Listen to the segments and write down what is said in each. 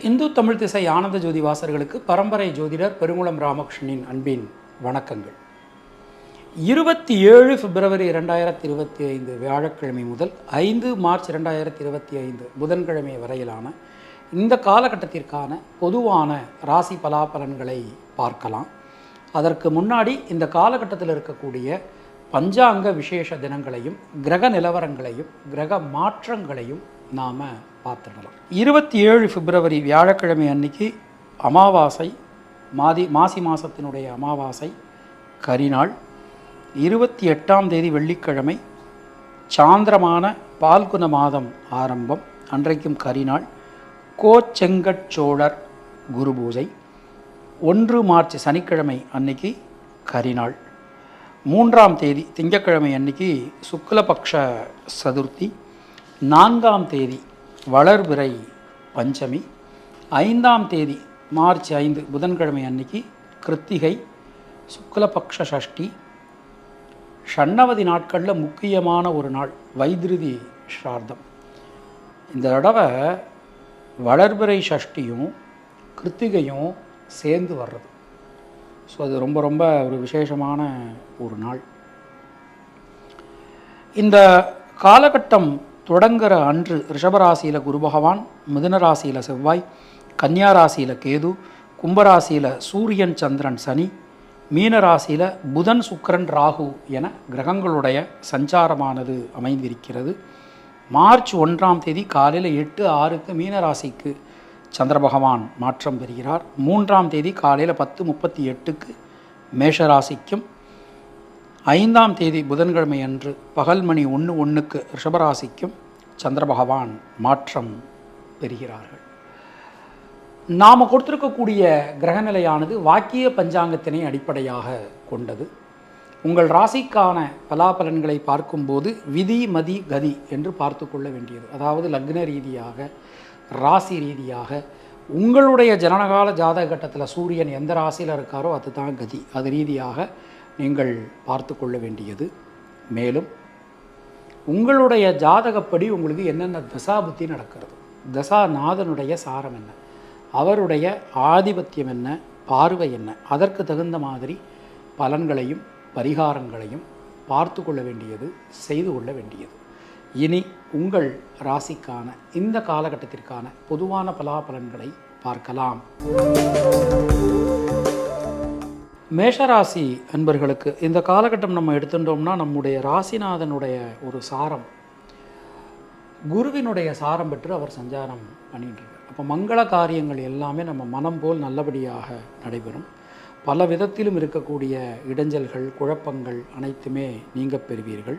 இந்து தமிழ் திசை ஆனந்த ஜோதி வாசர்களுக்கு பரம்பரை ஜோதிடர் பெருங்குளம் ராமகிருஷ்ணனின் அன்பின் வணக்கங்கள். 27 பிப்ரவரி 2025 வியாழக்கிழமை முதல் 5 மார்ச் 2025 புதன்கிழமை வரையிலான இந்த காலகட்டத்திற்கான பொதுவான ராசி பலாபலன்களை பார்க்கலாம். அதற்கு முன்னாடி இந்த காலகட்டத்தில் இருக்கக்கூடிய பஞ்சாங்க விசேஷ தினங்களையும் கிரக நிலவரங்களையும் கிரக மாற்றங்களையும் நாம் பார்த்துடலாம். 27 பிப்ரவரி வியாழக்கிழமை அன்னைக்கு அமாவாசை, மாசி மாதத்தினுடைய அமாவாசை கரிநாள். 28ஆம் தேதி வெள்ளிக்கிழமை சாந்திரமான பால்குன மாதம் ஆரம்பம், அன்றைக்கும் கரிநாள். கோச்செங்கட்சோழர் குரு பூஜை. 1 மார்ச் சனிக்கிழமை அன்னைக்கு கரிநாள். 3ஆம் தேதி திங்கட்கிழமை அன்னைக்கு சுக்லபக்ஷ சதுர்த்தி. 4ஆம் தேதி வளர்பிறை பஞ்சமி. 5ஆம் தேதி மார்ச் 5 புதன்கிழமை அன்னைக்கு கிருத்திகை சுக்லபக்ஷ சஷ்டி. ஷண்ணவதி நாட்களில் முக்கியமான ஒரு நாள் வைத்திருதி ஸ்ரார்த்தம். இந்த தடவை வளர்பிறை சஷ்டியும் கிருத்திகையும் சேர்ந்து வர்றது. ஸோ அது ரொம்ப ரொம்ப ஒரு விசேஷமான ஒரு நாள். இந்த காலகட்டம் தொடங்குகிற அன்று ரிஷபராசியில் குரு பகவான், மிதுன ராசியில் செவ்வாய், கன்னியா ராசியில் கேது, கும்பராசியில் சூரியன் சந்திரன் சனி, மீன ராசியில் புதன் சுக்கிரன் ராகு என கிரகங்களுடைய சஞ்சாரமானது அமைந்திருக்கிறது. மார்ச் 1ஆம் தேதி காலையில் 8:06 மீன ராசிக்கு சந்திர பகவான் மாற்றம் பெறுகிறார். 3ஆம் தேதி காலையில் 10:38 மேஷராசிக்கும், 5ஆம் தேதி புதன்கிழமை அன்று பகல் மணி 1:01 ரிஷபராசிக்கும் சந்திர பகவான் மாற்றம் பெறுகிறார்கள். நாம் கொடுத்திருக்கக்கூடிய கிரகநிலையானது வாக்கிய பஞ்சாங்கத்தினை அடிப்படையாக கொண்டது. உங்கள் ராசிக்கான பலாபலன்களை பார்க்கும்போது விதி மதி கதி என்று பார்த்து கொள்ள வேண்டியது. அதாவது லக்ன ரீதியாக, ராசி ரீதியாக, உங்களுடைய ஜனனகால ஜாதக கட்டத்தில் சூரியன் எந்த ராசியில் இருக்காரோ அதுதான் கதி. அது ரீதியாக நீங்கள் பார்த்து கொள்ள வேண்டியது. மேலும் உங்களுடைய ஜாதகப்படி உங்களுக்கு என்னென்ன தசாபுத்தி நடக்கிறது, தசாநாதனுடைய சாரம் என்ன, அவருடைய ஆதிபத்தியம் என்ன, பார்வை என்ன, அதற்கு தகுந்த மாதிரி பலன்களையும் பரிகாரங்களையும் பார்த்து கொள்ள வேண்டியது, செய்து கொள்ள வேண்டியது. இனி உங்கள் ராசிக்கான இந்த காலகட்டத்திற்கான பொதுவான பலாபலன்களை பார்க்கலாம். மேஷராசி அன்பர்களுக்கு இந்த காலகட்டம் நம்ம எடுத்துட்டோம்னா நம்முடைய ராசிநாதனுடைய ஒரு சாரம், குருவினுடைய சாரம் பெற்று அவர் சஞ்சாரம் பண்ணிட்டுருக்கார். அப்போ மங்கள காரியங்கள் எல்லாமே நம்ம மனம் போல் நல்லபடியாக நடைபெறும். பல விதத்திலும் இருக்கக்கூடிய இடைஞ்சல்கள், குழப்பங்கள் அனைத்துமே நீங்க பெறுவீர்கள்.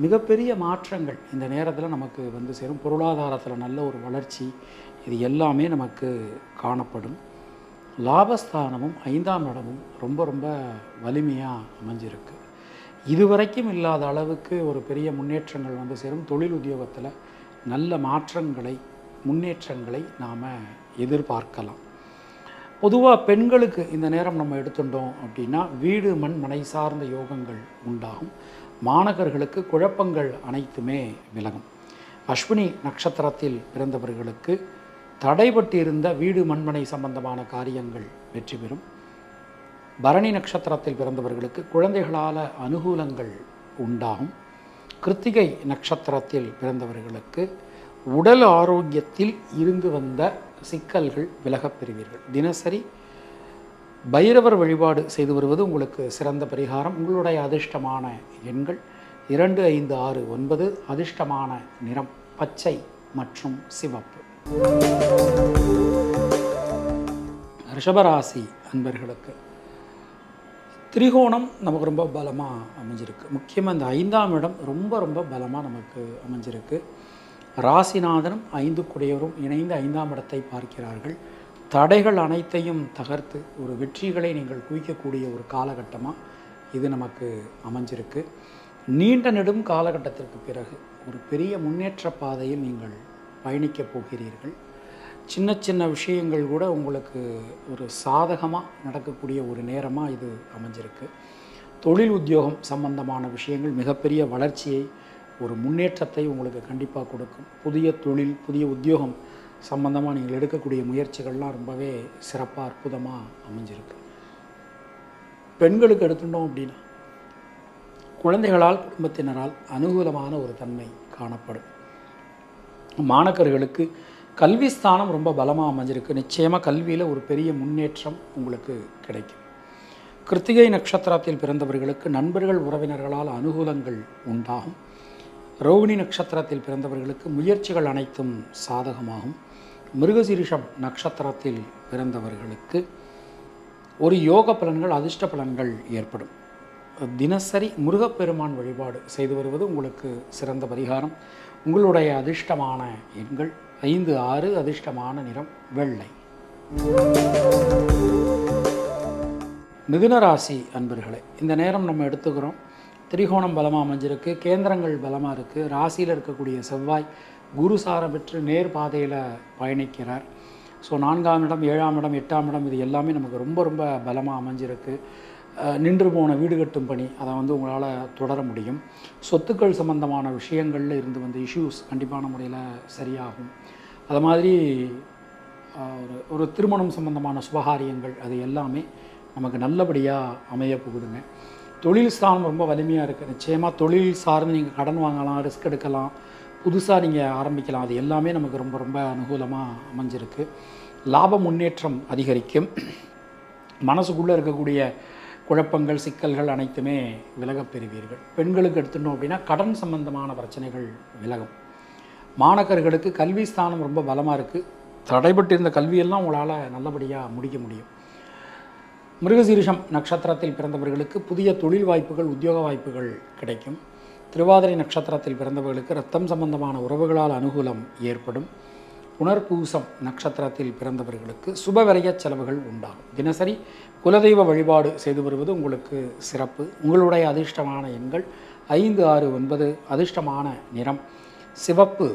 மிகப்பெரிய மாற்றங்கள் இந்த நேரத்தில் நமக்கு வந்து சேரும். பொருளாதாரத்தில் நல்ல ஒரு வளர்ச்சி, இது எல்லாமே நமக்கு காணப்படும். லாபஸ்தானமும் 5ஆம் இடமும் ரொம்ப ரொம்ப வலிமையாக அமைஞ்சிருக்கு. இதுவரைக்கும் இல்லாத அளவுக்கு ஒரு பெரிய முன்னேற்றங்கள் வந்து சேரும். தொழில் உத்தியோகத்தில் நல்ல மாற்றங்களை, முன்னேற்றங்களை நாம் எதிர்பார்க்கலாம். பொதுவாக பெண்களுக்கு இந்த நேரம் நம்ம எடுத்துட்டோம் அப்படின்னா வீடு மண் மனை சார்ந்த யோகங்கள் உண்டாகும். மாணவர்களுக்கு குழப்பங்கள் அனைத்துமே விலகும். அஸ்வினி நட்சத்திரத்தில் பிறந்தவர்களுக்கு தடைபட்டு இருந்த வீடு மண்மனை சம்பந்தமான காரியங்கள் வெற்றி பெறும். பரணி நட்சத்திரத்தில் பிறந்தவர்களுக்கு குழந்தைகளால் அனுகூலங்கள் உண்டாகும். கிருத்திகை நட்சத்திரத்தில் பிறந்தவர்களுக்கு உடல் ஆரோக்கியத்தில் இருந்து வந்த சிக்கல்கள் விலகப் பெறுவீர்கள். தினசரி பைரவர் வழிபாடு செய்து வருவது உங்களுக்கு சிறந்த பரிகாரம். உங்களுடைய அதிர்ஷ்டமான எண்கள் 2, 5, 6, 9. அதிர்ஷ்டமான நிறம் பச்சை மற்றும் சிவப்பு. ரிஷபராசி அன்பர்களுக்கு திரிகோணம் நமக்கு ரொம்ப பலமாக அமைஞ்சிருக்கு. முக்கியமாக இந்த 5ஆம் இடம் ரொம்ப ரொம்ப பலமாக நமக்கு அமைஞ்சிருக்கு. ராசிநாதனும் 5 குடையவரும் இணைந்து 5ஆம் இடத்தை பார்க்கிறார்கள். தடைகள் அனைத்தையும் தகர்த்து ஒரு வெற்றிகளை நீங்கள் குவிக்கக்கூடிய ஒரு காலகட்டமாக இது நமக்கு அமைஞ்சிருக்கு. நீண்ட நெடும் காலகட்டத்திற்கு பிறகு ஒரு பெரிய முன்னேற்ற பாதையில் நீங்கள் பயணிக்கப் போகிறீர்கள். சின்ன சின்ன விஷயங்கள் கூட உங்களுக்கு ஒரு சாதகமாக நடக்கக்கூடிய ஒரு நேரமாக இது அமைஞ்சிருக்கு. தொழில் உத்தியோகம் சம்பந்தமான விஷயங்கள் மிகப்பெரிய வளர்ச்சியை, ஒரு முன்னேற்றத்தை உங்களுக்கு கண்டிப்பாக கொடுக்கும். புதிய தொழில், புதிய உத்தியோகம் சம்பந்தமாக நீங்கள் எடுக்கக்கூடிய முயற்சிகள்லாம் ரொம்பவே சிறப்பாக அற்புதமாக அமைஞ்சிருக்கு. பெண்களுக்கு எடுத்துட்டோம் அப்படின்னா குழந்தைகளால் குடும்பத்தினரால் அனுகூலமான ஒரு தன்மை காணப்படும். மாணக்கர்களுக்கு கல்வி ஸ்தானம் ரொம்ப பலமாக அமைஞ்சிருக்கு. நிச்சயமாக கல்வியில் ஒரு பெரிய முன்னேற்றம் உங்களுக்கு கிடைக்கும். கிருத்திகை நட்சத்திரத்தில் பிறந்தவர்களுக்கு நண்பர்கள் உறவினர்களால் அனுகூலங்கள் உண்டாகும். ரோகிணி நட்சத்திரத்தில் பிறந்தவர்களுக்கு முயற்சிகள் அனைத்தும் சாதகமாகும். மிருகசீரிஷம் நட்சத்திரத்தில் பிறந்தவர்களுக்கு ஒரு யோக பலன்கள் அதிர்ஷ்ட பலன்கள் ஏற்படும். தினசரி முருகப்பெருமான் வழிபாடு செய்து வருவது உங்களுக்கு சிறந்த பரிகாரம். உங்களுடைய அதிர்ஷ்டமான எண்கள் 5, 6. அதிர்ஷ்டமான நிறம் வெள்ளை. மிதுன ராசி அன்பர்களே, இந்த நேரம் நம்ம எடுத்துக்கிறோம். திரிகோணம் பலமாக அமைஞ்சிருக்கு, கேந்திரங்கள் பலமாக இருக்குது. ராசியில் இருக்கக்கூடிய செவ்வாய் குரு சாரம் பெற்று நேர் பாதையில் பயணிக்கிறார். ஸோ 4ஆம் இடம், 7ஆம் இடம், 8ஆம் இடம் இது எல்லாமே நமக்கு ரொம்ப ரொம்ப பலமாக அமைஞ்சிருக்கு. நின்று போன வீடு கட்டும் பணி அதை உங்களால் தொடர முடியும். சொத்துக்கள் சம்பந்தமான விஷயங்களில் இருந்து வந்த இஷ்யூஸ் கண்டிப்பான முறையில் சரியாகும். அது மாதிரி ஒரு திருமணம் சம்பந்தமான சுபகாரியங்கள் அது எல்லாமே நமக்கு நல்லபடியாக அமைய போகுதுங்க. தொழில் ஸ்தானம் ரொம்ப வலிமையாக இருக்குது. நிச்சயமாக தொழில் சார்ந்து நீங்கள் கடன் வாங்கலாம், ரிஸ்க் எடுக்கலாம், புதுசாக நீங்கள் ஆரம்பிக்கலாம். அது எல்லாமே நமக்கு ரொம்ப ரொம்ப அனுகூலமாக அமைஞ்சிருக்கு. லாப முன்னேற்றம் அதிகரிக்கும். மனசுக்குள்ளே இருக்கக்கூடிய குழப்பங்கள், சிக்கல்கள் அனைத்துமே விலகப் பெறுவீர்கள். பெண்களுக்கு எடுத்துட்டோம் அப்படின்னா கடன் சம்பந்தமான பிரச்சனைகள் விலகும். மாணக்கர்களுக்கு கல்வி ஸ்தானம் ரொம்ப பலமாக இருக்குது. தடைபட்டிருந்த கல்வியெல்லாம் உங்களால் நல்லபடியாக முடிக்க முடியும். மிருகசீரிஷம் நட்சத்திரத்தில் பிறந்தவர்களுக்கு புதிய தொழில் வாய்ப்புகள், உத்தியோக வாய்ப்புகள் கிடைக்கும். திருவாதிரை நட்சத்திரத்தில் பிறந்தவர்களுக்கு இரத்தம் சம்பந்தமான உறவுகளால் அனுகூலம் ஏற்படும். புனர்பூசம் நட்சத்திரத்தில் பிறந்தவர்களுக்கு சுபவிரய செலவுகள் உண்டாகும். தினசரி குலதெய்வ வழிபாடு செய்து வருவது உங்களுக்கு சிறப்பு. உங்களுடைய அதிர்ஷ்டமான எண்கள் 5, 6, 9. அதிர்ஷ்டமான நிறம் சிவப்பு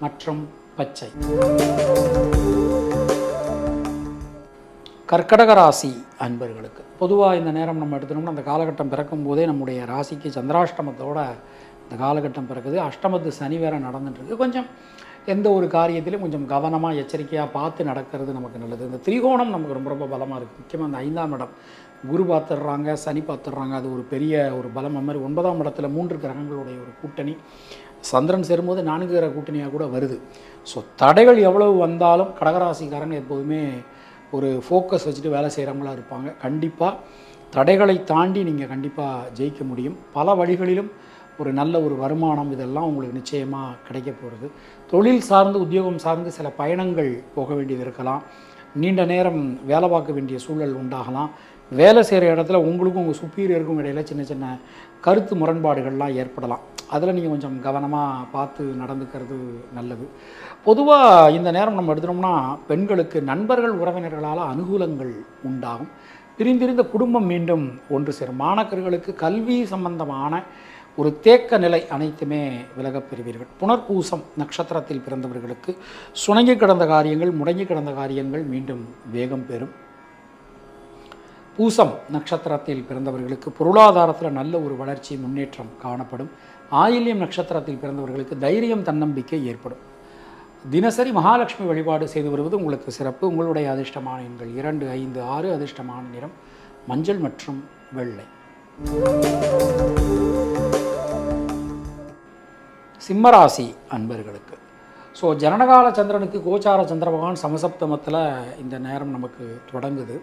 மற்றும் பச்சை. கர்க்கடக ராசி அன்பர்களுக்கு பொதுவாக இந்த நேரம் நம்ம எடுத்துனோம்னா அந்த காலகட்டம் பிறக்கும் போதே நம்முடைய ராசிக்கு சந்திராஷ்டமத்தோட இந்த காலகட்டம் பிறக்குது. அஷ்டமத்து சனி வேற நடந்துட்டுருக்கு. கொஞ்சம் எந்த ஒரு காரியத்திலும் கொஞ்சம் கவனமாக எச்சரிக்கையாக பார்த்து நடக்கிறது நமக்கு நல்லது. இந்த திரிகோணம் நமக்கு ரொம்ப ரொம்ப பலமாக இருக்குது. முக்கியமாக அந்த 5ஆம் இடம் குரு பார்த்துடுறாங்க, சனி பார்த்துடுறாங்க. அது ஒரு பெரிய ஒரு பலம். அது மாதிரி 9ஆம் இடத்துல 3 கிரகங்களுடைய ஒரு கூட்டணி, சந்திரன் சேரும்போது 4 கிரக கூட்டணியாக கூட வருது. ஸோ தடைகள் எவ்வளவு வந்தாலும் கடகராசிக்காரங்க எப்போதுமே ஒரு ஃபோக்கஸ் வச்சுட்டு வேலை செய்கிறவங்களாக இருப்பாங்க. கண்டிப்பாக தடைகளை தாண்டி நீங்கள் கண்டிப்பாக ஜெயிக்க முடியும். பல வழிகளிலும் ஒரு நல்ல ஒரு வருமானம் இதெல்லாம் உங்களுக்கு நிச்சயமாக கிடைக்க போகிறது. தொழில் சார்ந்து, உத்தியோகம் சார்ந்து சில பயணங்கள் போக வேண்டியது இருக்கலாம். நீண்ட நேரம் வேலை பார்க்க வேண்டிய சூழல் உண்டாகலாம். வேலை செய்கிற இடத்துல உங்களுக்கும் உங்கள் சுப்பீரியருக்கும் இடையில் சின்ன சின்ன கருத்து முரண்பாடுகள்லாம் ஏற்படலாம். அதில் நீங்கள் கொஞ்சம் கவனமாக பார்த்து நடந்துக்கிறது நல்லது. பொதுவாக இந்த நேரம் நம்ம எடுத்துனோம்னா பெண்களுக்கு நண்பர்கள் உறவினர்களால் அனுகூலங்கள் உண்டாகும். பிரிந்திருந்த குடும்பம் மீண்டும் ஒன்று சேரும். மாணக்கர்களுக்கு கல்வி சம்பந்தமான ஒரு தேக்க நிலை அனைத்துமே விலகப் பெறுவீர்கள். புனர்பூசம் நட்சத்திரத்தில் பிறந்தவர்களுக்கு சுணங்கி கிடந்த காரியங்கள், முடங்கி கிடந்த காரியங்கள் மீண்டும் வேகம் பெறும். பூசம் நட்சத்திரத்தில் பிறந்தவர்களுக்கு பொருளாதாரத்தில் நல்ல ஒரு வளர்ச்சி, முன்னேற்றம் காணப்படும். ஆயில்யம் நட்சத்திரத்தில் பிறந்தவர்களுக்கு தைரியம், தன்னம்பிக்கை ஏற்படும். தினசரி மகாலட்சுமி வழிபாடு செய்து வருவது உங்களுக்கு சிறப்பு. உங்களுடைய அதிர்ஷ்டமான எண்கள் 2, 5, 6. அதிர்ஷ்டமான நிறம் மஞ்சள் மற்றும் வெள்ளை. சிம்மராசி அன்பர்களுக்கு ஜனனகால சந்திரனுக்கு கோச்சார சந்திர பகவான் சமசப்தமத்தில் இந்த நேரம் நமக்கு தொடங்குது.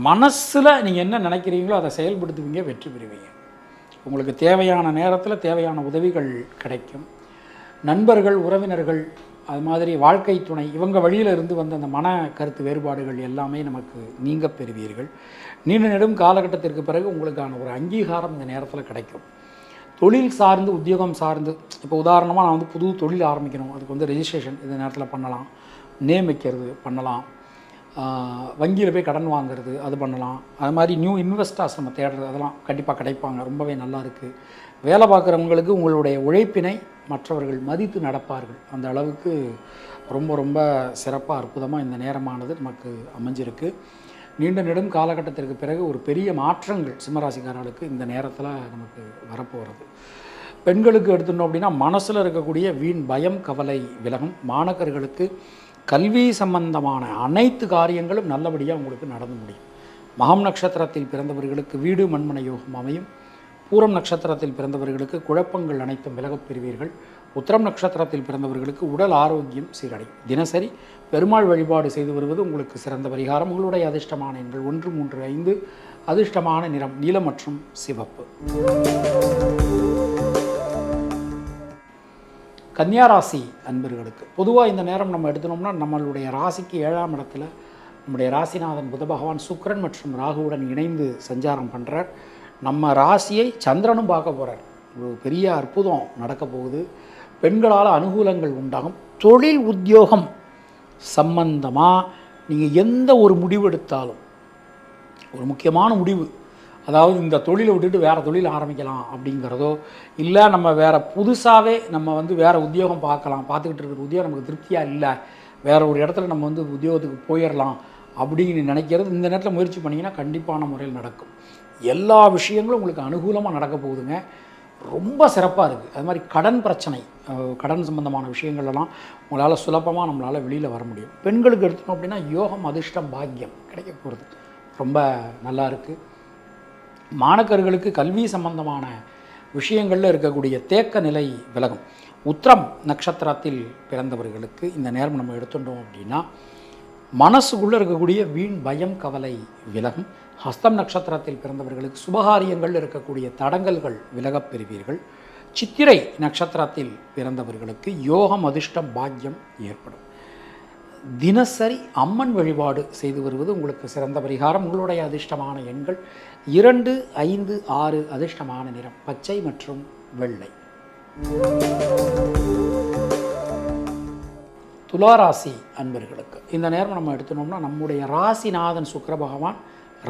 மனசில் நீங்கள் என்ன நினைக்கிறீங்களோ அதை செயல்படுத்துவீங்க, வெற்றி பெறுவீங்க. உங்களுக்கு தேவையான நேரத்தில் தேவையான உதவிகள் கிடைக்கும். நண்பர்கள், உறவினர்கள், அது மாதிரி வாழ்க்கை துணை, இவங்க வழியில் இருந்து வந்த அந்த மன கருத்து வேறுபாடுகள் எல்லாமே நமக்கு நீங்க பெறுவீர்கள். நீண்ட நெடும் காலகட்டத்திற்கு பிறகு உங்களுக்கான ஒரு அங்கீகாரம் இந்த நேரத்தில் கிடைக்கும். தொழில் சார்ந்து, உத்தியோகம் சார்ந்து, இப்போ உதாரணமாக நான் புது தொழில் ஆரம்பிக்கணும், அதுக்கு ரெஜிஸ்ட்ரேஷன் இந்த நேரத்தில் பண்ணலாம். நேம் வைக்கிறது பண்ணலாம். வங்கியில் போய் கடன் வாங்கிறது அது பண்ணலாம். அது மாதிரி நியூ இன்வெஸ்டர்ஸ் நம்ம தேடுறது அதெல்லாம் கண்டிப்பாக கிடைப்பாங்க. ரொம்பவே நல்லா இருக்குது. வேலை பார்க்குறவங்களுக்கு உங்களுடைய உழைப்பினை மற்றவர்கள் மதித்து நடப்பார்கள். அந்த அளவுக்கு ரொம்ப ரொம்ப சிறப்பாக அற்புதமாக இந்த நேரமானது நமக்கு அமைஞ்சிருக்கு. நீண்ட நெடும் காலகட்டத்திற்கு பிறகு ஒரு பெரிய மாற்றங்கள் சிம்மராசிக்காரர்களுக்கு இந்த நேரத்தில் நமக்கு வரப்போகிறது. பெண்களுக்கு எடுத்துட்டோம் அப்படின்னா மனசில் இருக்கக்கூடிய வீண் பயம், கவலை விலகும். மாணக்கர்களுக்கு கல்வி சம்பந்தமான அனைத்து காரியங்களும் நல்லபடியாக உங்களுக்கு நடந்து முடியும். மகம் நட்சத்திரத்தில் பிறந்தவர்களுக்கு வீடு மண்மனை யோகம் அமையும். பூரம் நட்சத்திரத்தில் பிறந்தவர்களுக்கு குழப்பங்கள் அனைத்தும் விலகப் பெறுவீர்கள். உத்திரம் நட்சத்திரத்தில் பிறந்தவர்களுக்கு உடல் ஆரோக்கியம் சீரடையும். தினசரி பெருமாள் வழிபாடு செய்து வருவது உங்களுக்கு சிறந்த பரிகாரம். உங்களுடைய அதிர்ஷ்டமான எண்கள் 1, 3, 5. அதிர்ஷ்டமான நிறம் நீலம் மற்றும் சிவப்பு. கன்னியாராசி அன்பர்களுக்கு பொதுவாக இந்த நேரம் நம்ம எடுத்துனோம்னா நம்மளுடைய ராசிக்கு 7ஆம் இடத்துல நம்முடைய ராசிநாதன் புத பகவான் சுக்கிரன் மற்றும் ராகுவுடன் இணைந்து சஞ்சாரம் பண்ணுறார். நம்ம ராசியை சந்திரனும் பார்க்க போகிறார். ஒரு பெரிய அற்புதம் நடக்க போகுது. பெண்களால் அனுகூலங்கள் உண்டாகும். தொழில் உத்தியோகம் சம்பந்தமாக நீங்கள் எந்த ஒரு முடிவு எடுத்தாலும் ஒரு முக்கியமான முடிவு, அதாவது இந்த தொழிலை விட்டுட்டு வேறு தொழில் ஆரம்பிக்கலாம் அப்படிங்கிறதோ, இல்லை நம்ம வேறு புதுசாகவே நம்ம வேறு உத்தியோகம் பார்த்துக்கிட்டு இருக்கிற உத்தியோகம் நமக்கு திருப்தியாக இல்லை, வேறு ஒரு இடத்துல நம்ம உத்தியோகத்துக்கு போயிடலாம் அப்படின்னு நினைக்கிறது இந்த நேரத்தில் முயற்சி பண்ணிங்கன்னா கண்டிப்பான முறையில் நடக்கும். எல்லா விஷயங்களும் உங்களுக்கு அனுகூலமாக நடக்க போகுதுங்க. ரொம்ப சிறப்பாக இருக்குது. அது மாதிரி கடன் பிரச்சனை, கடன் சம்பந்தமான விஷயங்கள்லாம் உங்களால் சுலபமாக நம்மளால் வெளியில் வர முடியும். பெண்களுக்கு எடுத்துக்கணும் அப்படின்னா யோகம் அதிர்ஷ்டம் பாக்கியம் கிடைக்க போகிறது ரொம்ப நல்லா இருக்குது. மாணக்கர்களுக்கு கல்வி சம்பந்தமான விஷயங்களில் இருக்கக்கூடிய தேக்க நிலை விலகும். உத்திரம் நட்சத்திரத்தில் பிறந்தவர்களுக்கு இந்த நேரம் நம்ம எடுத்துட்டோம் அப்படின்னா மனசுக்குள்ளே இருக்கக்கூடிய வீண் பயம் கவலை விலகும். ஹஸ்தம் நட்சத்திரத்தில் பிறந்தவர்களுக்கு சுபகாரியங்கள் இருக்கக்கூடிய தடங்கல்கள் விலகப் பெறுவீர்கள். சித்திரை நட்சத்திரத்தில் பிறந்தவர்களுக்கு யோகம் அதிர்ஷ்டம் பாக்கியம் ஏற்படும். தினசரி அம்மன் வழிபாடு செய்து வருவது உங்களுக்கு சிறந்த பரிகாரம். உங்களுடைய அதிர்ஷ்டமான எண்கள் 2, 5, 6. அதிர்ஷ்டமான நிறம் பச்சை மற்றும் வெள்ளை. துளாராசி அன்பர்களுக்கு இந்த நேரம் நம்ம எடுத்துனோம்னா நம்முடைய ராசிநாதன் சுக்கிர பகவான்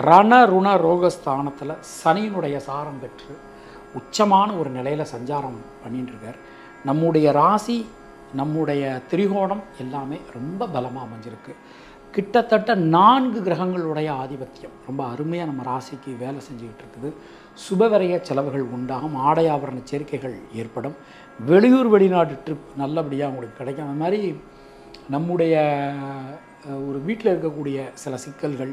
ரணருண ரோகஸ்தானத்தில் சனியினுடைய சாரம் பெற்று உச்சமான ஒரு நிலையில் சஞ்சாரம் பண்ணிட்டு இருக்கார். நம்முடைய ராசி நம்முடைய திரிகோணம் எல்லாமே ரொம்ப பலமாக அமைஞ்சிருக்கு. கிட்டத்தட்ட 4 கிரகங்களுடைய ஆதிபத்தியம் ரொம்ப அருமையாக நம்ம ராசிக்கு வேலை செஞ்சுக்கிட்டு இருக்குது. சுபவிரய செலவுகள் உண்டாகும். ஆடை ஆபரண சேர்க்கைகள் ஏற்படும். வெளியூர் வெளிநாட்டு ட்ரிப் நல்லபடியாக உங்களுக்கு கிடைக்கும். அது மாதிரி நம்முடைய ஒரு வீட்டில் இருக்கக்கூடிய சில சிக்கல்கள்,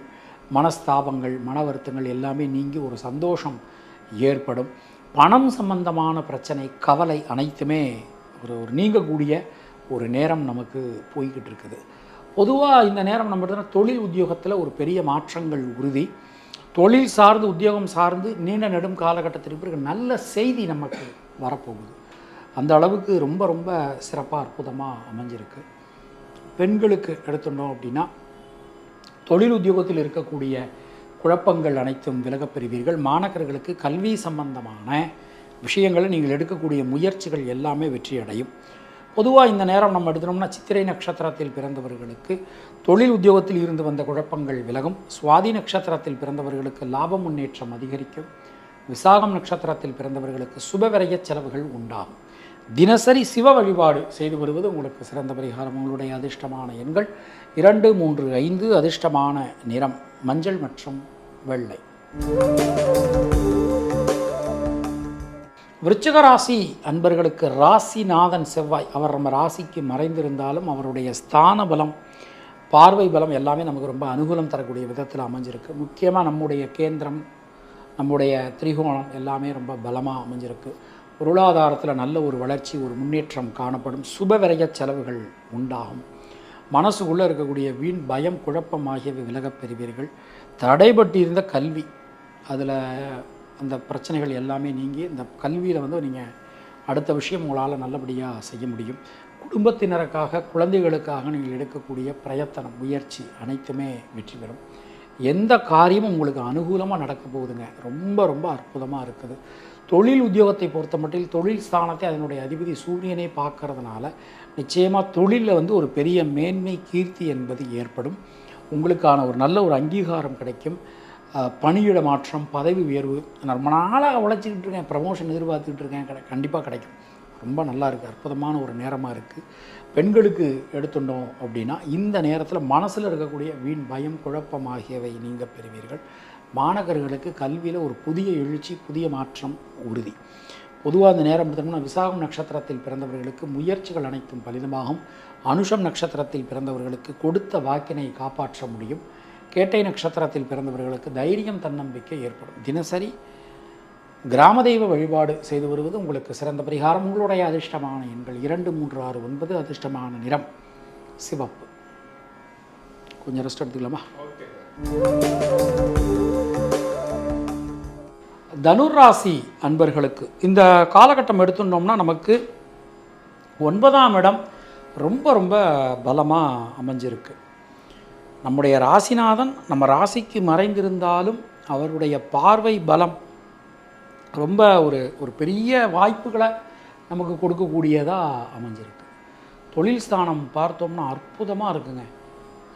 மனஸ்தாபங்கள், மன வருத்தங்கள் எல்லாமே நீங்கி ஒரு சந்தோஷம் ஏற்படும். பணம் சம்பந்தமான பிரச்சனை, கவலை அனைத்துமே ஒரு நீங்கக்கூடிய ஒரு நேரம் நமக்கு போய்கிட்டு இருக்குது. பொதுவாக இந்த நேரம் நம்ம தொழில் உத்தியோகத்தில் ஒரு பெரிய மாற்றங்கள் உறுதி. தொழில் சார்ந்து உத்தியோகம் சார்ந்து நீண்ட நெடும் காலகட்டத்திற்கு பிறகு நல்ல செய்தி நமக்கு வரப்போகுது. அந்த அளவுக்கு ரொம்ப ரொம்ப சிறப்பாக அற்புதமாக அமைஞ்சிருக்கு. பெண்களுக்கு எடுத்துட்டோம் அப்படின்னா தொழில் உத்தியோகத்தில் இருக்கக்கூடிய குழப்பங்கள் அனைத்தும் விலகப் பெறுவீர்கள். மாணவர்களுக்கு கல்வி சம்பந்தமான விஷயங்களை நீங்கள் எடுக்கக்கூடிய முயற்சிகள் எல்லாமே வெற்றி அடையும். பொதுவாக இந்த நேரம் நம்ம எடுத்துனோம்னா சித்திரை நட்சத்திரத்தில் பிறந்தவர்களுக்கு தொழில் உத்தியோகத்தில் இருந்து வந்த குழப்பங்கள் விலகும். சுவாதி நட்சத்திரத்தில் பிறந்தவர்களுக்கு லாப முன்னேற்றம் அதிகரிக்கும். விசாகம் நட்சத்திரத்தில் பிறந்தவர்களுக்கு சுபவிரய செலவுகள் உண்டாகும். தினசரி சிவ வழிபாடு செய்து வருவது உங்களுக்கு சிறந்த பரிகாரம். உங்களுடைய அதிர்ஷ்டமான எண்கள் 2, 3, 5. அதிர்ஷ்டமான நிறம் மஞ்சள் மற்றும் வெள்ளை. விருச்சிக ராசி அன்பர்களுக்கு ராசிநாதன் செவ்வாய் அவர் நம்ம ராசிக்கு மறைந்திருந்தாலும் அவருடைய ஸ்தான பலம், பார்வை பலம் எல்லாமே நமக்கு ரொம்ப அனுகூலம் தரக்கூடிய விதத்தில் அமைஞ்சிருக்கு. முக்கியமாக நம்முடைய கேந்திரம், நம்முடைய திரிகோணம் எல்லாமே ரொம்ப பலமாக அமைஞ்சிருக்கு. பொருளாதாரத்தில் நல்ல ஒரு வளர்ச்சி, ஒரு முன்னேற்றம் காணப்படும். சுபவிரய செலவுகள் உண்டாகும். மனசுக்குள்ளே இருக்கக்கூடிய வீண் பயம் குழப்பம் ஆகியவை விலகப் பெறுவீர்கள். தடைபட்டு இருந்த கல்வி, அதில் அந்த பிரச்சனைகள் எல்லாமே நீங்கி இந்த கல்வியில் நீங்கள் அடுத்த விஷயம் உங்களால் நல்லபடியாக செய்ய முடியும். குடும்பத்தினருக்காக, குழந்தைகளுக்காக நீங்கள் எடுக்கக்கூடிய பிரயத்தனம், முயற்சி அனைத்துமே வெற்றி பெறும். எந்த காரியமும் உங்களுக்கு அனுகூலமாக நடக்க போகுதுங்க. ரொம்ப ரொம்ப அற்புதமாக இருக்குது. தொழில் உத்தியோகத்தை பொறுத்த மட்டில் தொழில் ஸ்தானத்தை அதனுடைய அதிபதி சூரியனை பார்க்கறதுனால நிச்சயமாக தொழிலில் ஒரு பெரிய மேன்மை, கீர்த்தி என்பது ஏற்படும். உங்களுக்கான ஒரு நல்ல ஒரு அங்கீகாரம் கிடைக்கும். பணியிட மாற்றம், பதவி உயர்வு, ரொம்ப நாளாக உழைச்சிக்கிட்டு இருக்கேன், ப்ரமோஷன் எதிர்பார்த்துக்கிட்டு இருக்கேன், கண்டிப்பாக கிடைக்கும். ரொம்ப நல்லா இருக்குது. அற்புதமான ஒரு நேரமாக இருக்குது. பெண்களுக்கு எடுத்துட்டோம் அப்படின்னா இந்த நேரத்தில் மனசில் இருக்கக்கூடிய வீண் பயம், குழப்பம் ஆகியவை நீங்க பெறுவீர்கள். மாணவர்களுக்கு கல்வியில் ஒரு புதிய எழுச்சி, புதிய மாற்றம் உறுதி. பொதுவாக அந்த நேரம் எடுத்தோம்னா விசாகம் நட்சத்திரத்தில் பிறந்தவர்களுக்கு முயற்சிகள் அனைத்தும் பலிதமாகும். அனுஷம் நட்சத்திரத்தில் பிறந்தவர்களுக்கு கொடுத்த வாக்கினை காப்பாற்ற முடியும். கேட்டை நட்சத்திரத்தில் பிறந்தவர்களுக்கு தைரியம் தன்னம்பிக்கை ஏற்படும். தினசரி கிராம தெய்வ வழிபாடு செய்து வருவது உங்களுக்கு சிறந்த பரிகாரம். உங்களுடைய அதிர்ஷ்டமான எண்கள் 2, 3, 6, 9. அதிர்ஷ்டமான நிறம் சிவப்பு. கொஞ்சம் ரெஸ்ட் எடுத்துக்கலாமா? தனுராசி அன்பர்களுக்கு இந்த காலகட்டம் எடுத்துட்டோம்னா நமக்கு 9ஆம் இடம் ரொம்ப ரொம்ப பலமாக அமைஞ்சிருக்கு. நம்முடைய ராசிநாதன் நம்ம ராசிக்கு மறைந்திருந்தாலும் அவருடைய பார்வை பலம் ரொம்ப ஒரு பெரிய வாய்ப்புகளை நமக்கு கொடுக்கக்கூடியதாக அமைஞ்சிருக்கு. தொழில் ஸ்தானம் பார்த்தோம்னா அற்புதமாக இருக்குங்க.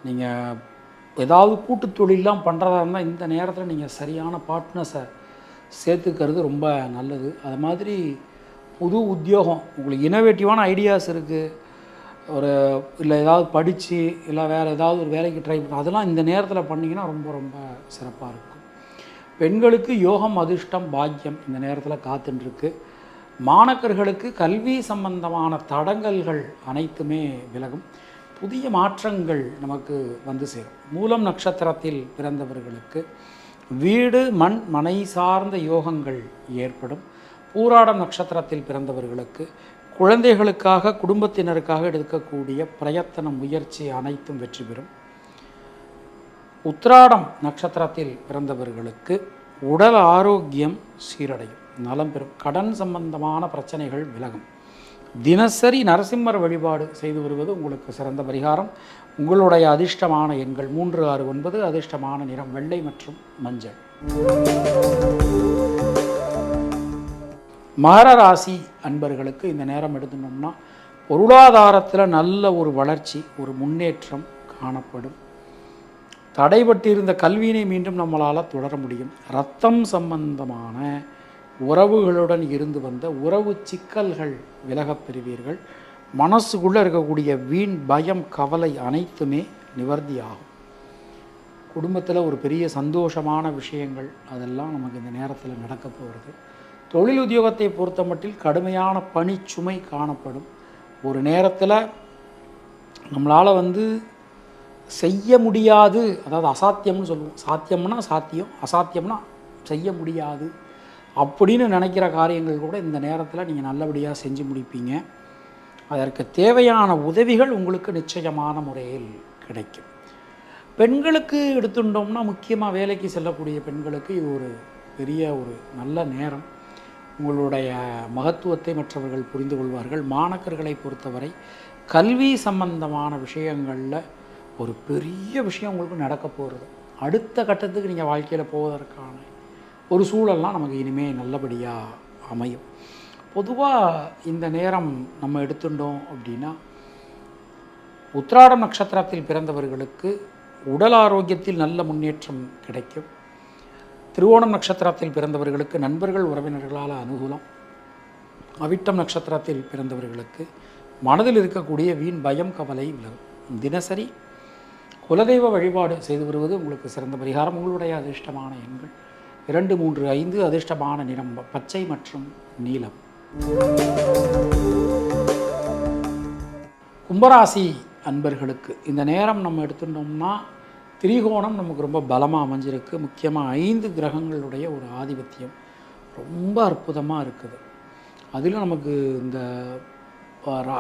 நீங்கள் ஏதாவது கூட்டு தொழிலெலாம் பண்ணுறதா இருந்தால் இந்த நேரத்தில் நீங்கள் சரியான பார்ட்னர்ஸை சேர்த்துக்கிறது ரொம்ப நல்லது. அது மாதிரி புது உத்தியோகம், உங்களுக்கு இனோவேட்டிவான ஐடியாஸ் இருக்குது, இல்லை ஏதாவது படித்து இல்லை வேறு ஏதாவது ஒரு வேலைக்கு ட்ரை பண்ண, அதெல்லாம் இந்த நேரத்தில் பண்ணிங்கன்னா ரொம்ப ரொம்ப சிறப்பாக இருக்கும். பெண்களுக்கு யோகம் அதிர்ஷ்டம் பாக்கியம் இந்த நேரத்தில் காத்துட்டுருக்கு. மாணக்கர்களுக்கு கல்வி சம்பந்தமான தடங்கல்கள் அனைத்துமே விலகும். புதிய மாற்றங்கள் நமக்கு வந்து சேரும். மூலம் நட்சத்திரத்தில் பிறந்தவர்களுக்கு வீடு மண் மனை சார்ந்த யோகங்கள் ஏற்படும். பூராடம் நட்சத்திரத்தில் பிறந்தவர்களுக்கு குழந்தைகளுக்காக குடும்பத்தினருக்காக எடுக்கக்கூடிய பிரயத்தன முயற்சி அனைத்தும் வெற்றி பெறும். உத்திராடம் நட்சத்திரத்தில் பிறந்தவர்களுக்கு உடல் ஆரோக்கியம் சீரடையும், நலம் பெறும். கடன் சம்பந்தமான பிரச்சனைகள் விலகும். தினசரி நரசிம்மர் வழிபாடு செய்து வருவது உங்களுக்கு சிறந்த பரிகாரம். உங்களுடைய அதிர்ஷ்டமான எண்கள் 3, 6, 9. அதிர்ஷ்டமான நிறம் வெள்ளை மற்றும் மஞ்சள். மகர ராசி அன்பர்களுக்கு இந்த நேரம் எடுத்துனோம்னா பொருளாதாரத்தில் நல்ல ஒரு வளர்ச்சி, ஒரு முன்னேற்றம் காணப்படும். தடைபட்டிருந்த கல்வியினை மீண்டும் நம்மளால் தொடர முடியும். இரத்தம் சம்பந்தமான உறவுகளுடன் இருந்து வந்த உறவு சிக்கல்கள் விலகப் பெறுவீர்கள். மனசுக்குள்ளே இருக்கக்கூடிய வீண் பயம் கவலை அனைத்துமே நிவர்த்தியாகும். குடும்பத்தில் ஒரு பெரிய சந்தோஷமான விஷயங்கள் அதெல்லாம் நமக்கு இந்த நேரத்தில் நடக்க போகிறது. தொழில் உத்தியோகத்தை பொறுத்த மட்டில் கடுமையான பணிச்சுமை காணப்படும். ஒரு நேரத்தில் நம்மளால் செய்ய முடியாது, அதாவது அசாத்தியம்னு சொல்லுவோம். சாத்தியம்னா சாத்தியம், அசாத்தியம்னா செய்ய முடியாது அப்படின்னு நினைக்கிற காரியங்கள் கூட இந்த நேரத்தில் நீங்கள் நல்லபடியாக செஞ்சு முடிப்பீங்க. அதற்கு தேவையான உதவிகள் உங்களுக்கு நிச்சயமான முறையில் கிடைக்கும். பெண்களுக்கு எடுத்துட்டோம்னா முக்கியமாக வேலைக்கு செல்லக்கூடிய பெண்களுக்கு இது ஒரு பெரிய ஒரு நல்ல நேரம். உங்களுடைய மகத்துவத்தை மற்றவர்கள் புரிந்து கொள்வார்கள். மாணக்கர்களை பொறுத்தவரை கல்வி சம்பந்தமான விஷயங்களில் ஒரு பெரிய விஷயம் உங்களுக்கு நடக்க போகிறது. அடுத்த கட்டத்துக்கு நீங்கள் வாழ்க்கையில் போவதற்கான ஒரு சூழல்லாம் நமக்கு இனிமேல் நல்லபடியாக அமையும். பொதுவாக இந்த நேரம் நம்ம எடுத்துட்டோம் அப்படின்னா உத்திராடம் நட்சத்திரத்தில் பிறந்தவர்களுக்கு உடல் ஆரோக்கியத்தில் நல்ல முன்னேற்றம் கிடைக்கும். திருவோணம் நட்சத்திரத்தில் பிறந்தவர்களுக்கு நண்பர்கள் உறவினர்களால் அனுகூலம். அவிட்டம் நட்சத்திரத்தில் பிறந்தவர்களுக்கு மனதில் இருக்கக்கூடிய வீண் பயம் கவலை விலகும். தினசரி குலதெய்வ வழிபாடு செய்து வருவது உங்களுக்கு சிறந்த பரிகாரம். உங்களுடைய அதிர்ஷ்டமான எண்கள் 2, 3, 5. அதிர்ஷ்டமான நிறம் பச்சை மற்றும் நீலம். கும்பராசி அன்பர்களுக்கு இந்த நேரம் நம்ம எடுத்துட்டோம்னா திரிகோணம் நமக்கு ரொம்ப பலமாக அமைஞ்சிருக்கு. முக்கியமாக 5 கிரகங்களுடைய ஒரு ஆதிபத்தியம் ரொம்ப அற்புதமாக இருக்குது. அதில் நமக்கு இந்த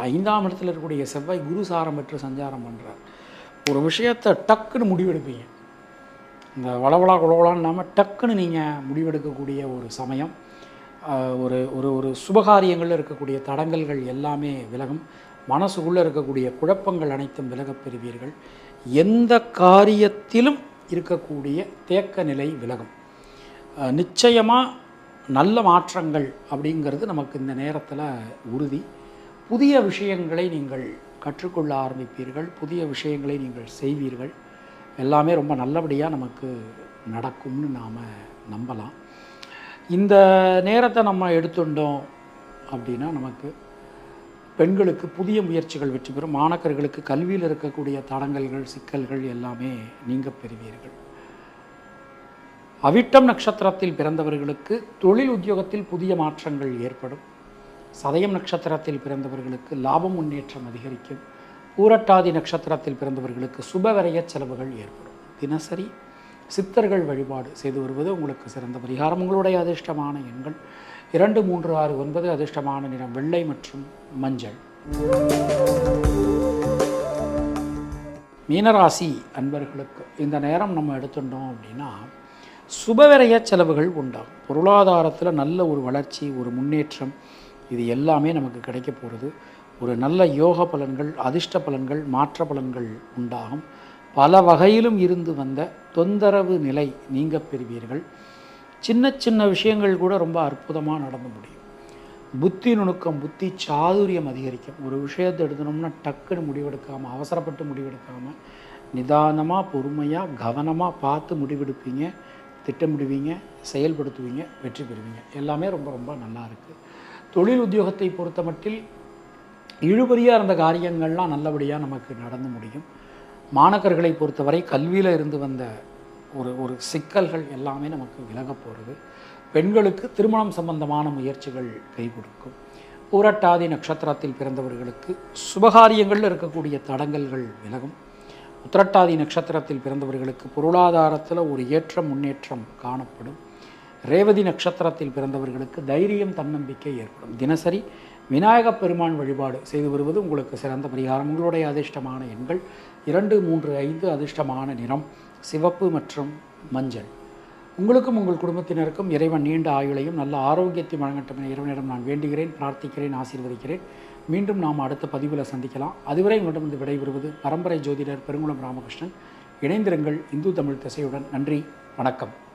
5ஆம் இடத்துல இருக்கக்கூடிய செவ்வாய் குரு சாரம் பெற்று சஞ்சாரம் பண்ணுறார். ஒரு விஷயத்தை டக்குன்னு முடிவெடுப்பீங்க. இந்த வளவளா குளவளான்னு இல்லாமல் டக்குன்னு நீங்கள் முடிவெடுக்கக்கூடிய ஒரு சமயம். ஒரு ஒரு ஒரு சுபகாரியங்களில் இருக்கக்கூடிய தடங்கல்கள் எல்லாமே விலகும். மனசுக்குள்ளே இருக்கக்கூடிய குழப்பங்கள் அனைத்தும் விலகப் பெறுவீர்கள். எந்த காரியத்திலும் இருக்கக்கூடிய தேக்க நிலை விலகும். நிச்சயமாக நல்ல மாற்றங்கள் அப்படிங்கிறது நமக்கு இந்த நேரத்தில் உறுதி. புதிய விஷயங்களை நீங்கள் கற்றுக்கொள்ள ஆரம்பிப்பீர்கள். புதிய விஷயங்களை நீங்கள் செய்வீர்கள். எல்லாமே ரொம்ப நல்லபடியாக நமக்கு நடக்கும்னு நாம் நம்பலாம். இந்த நேரத்தை நம்ம எடுத்துட்டோம் அப்படின்னா நமக்கு பெண்களுக்கு புதிய முயற்சிகள் வெற்றி பெறும். மாணக்கர்களுக்கு கல்வியில் இருக்கக்கூடிய தடங்கல்கள் சிக்கல்கள் எல்லாமே நீங்க பெறுவீர்கள். அவிட்டம் நட்சத்திரத்தில் பிறந்தவர்களுக்கு தொழில் உத்தியோகத்தில் புதிய மாற்றங்கள் ஏற்படும். சதயம் நட்சத்திரத்தில் பிறந்தவர்களுக்கு லாபம் முன்னேற்றம் அதிகரிக்கும். பூரட்டாதி நட்சத்திரத்தில் பிறந்தவர்களுக்கு சுபவிரய செலவுகள் ஏற்படும். தினசரி சித்தர்கள் வழிபாடு செய்து வருவது உங்களுக்கு சிறந்த பரிகாரம். உங்களுடைய அதிர்ஷ்டமான எண்கள் 2, 3, 6, 9. அதிர்ஷ்டமான நிறம் வெள்ளை மற்றும் மஞ்சள். மீனராசி அன்பர்களுக்கு இந்த நேரம் நம்ம எடுத்துட்டோம் அப்படின்னா சுபவிரய செலவுகள் உண்டாகும். பொருளாதாரத்தில் நல்ல ஒரு வளர்ச்சி, ஒரு முன்னேற்றம், இது எல்லாமே நமக்கு கிடைக்க போகிறது. ஒரு நல்ல யோக பலன்கள், அதிர்ஷ்ட பலன்கள், மாற்ற பலன்கள் உண்டாகும். பல வகையிலும் இருந்து வந்த தொந்தரவு நிலை நீங்க பெறுவீர்கள். சின்ன சின்ன விஷயங்கள் கூட ரொம்ப அற்புதமாக நடந்து முடியும். புத்தி நுணுக்கம், புத்தி சாதுரியம் அதிகரிக்கும். ஒரு விஷயத்தை எடுக்கணும்னா டக்குன்னு முடிவெடுக்காமல், அவசரப்பட்டு முடிவெடுக்காமல், நிதானமாக பொறுமையாக கவனமாக பார்த்து முடிவெடுப்பீங்க, திட்டமிடுவீங்க, செயல்படுத்துவீங்க, வெற்றி பெறுவீங்க. எல்லாமே ரொம்ப ரொம்ப நல்லா இருக்குது. தொழில் உத்தியோகத்தை பொறுத்த மட்டில் இழுபறியாக இருந்த காரியங்கள்லாம் நல்லபடியாக நமக்கு நடந்து முடியும். மாணவர்களை பொறுத்தவரை கல்வியில் இருந்து வந்த ஒரு சிக்கல்கள் எல்லாமே நமக்கு விலக போகிறது. பெண்களுக்கு திருமணம் சம்பந்தமான முயற்சிகள் கை கொடுக்கும். பூரட்டாதி நட்சத்திரத்தில் பிறந்தவர்களுக்கு சுபகாரியங்களில் இருக்கக்கூடிய தடங்கல்கள் விலகும். உத்திரட்டாதி நட்சத்திரத்தில் பிறந்தவர்களுக்கு பொருளாதாரத்தில் ஒரு ஏற்றம் முன்னேற்றம் காணப்படும். ரேவதி நட்சத்திரத்தில் பிறந்தவர்களுக்கு தைரியம் தன்னம்பிக்கை ஏற்படும். தினசரி விநாயகப் பெருமான் வழிபாடு செய்து வருவது உங்களுக்கு சிறந்த பரிகாரம். உங்களுடைய அதிர்ஷ்டமான எண்கள் 2, 3, 5. அதிர்ஷ்டமான நிறம் சிவப்பு மற்றும் மஞ்சள். உங்களுக்கும் உங்கள் குடும்பத்தினருக்கும் இறைவன் நீண்ட ஆயுளையும் நல்ல ஆரோக்கியத்தை வழங்கட்டும் என இறைவனிடம் நான் வேண்டுகிறேன், பிரார்த்திக்கிறேன், ஆசீர்வதிக்கிறேன். மீண்டும் நாம் அடுத்த பதிவில் சந்திக்கலாம். அதுவரை உங்களிடமிருந்து விடைபெறுவது பரம்பரை ஜோதிடர் பெருங்குளம் ராமகிருஷ்ணன். இணைந்திருங்கள் இந்து தமிழ் திசையுடன். நன்றி, வணக்கம்.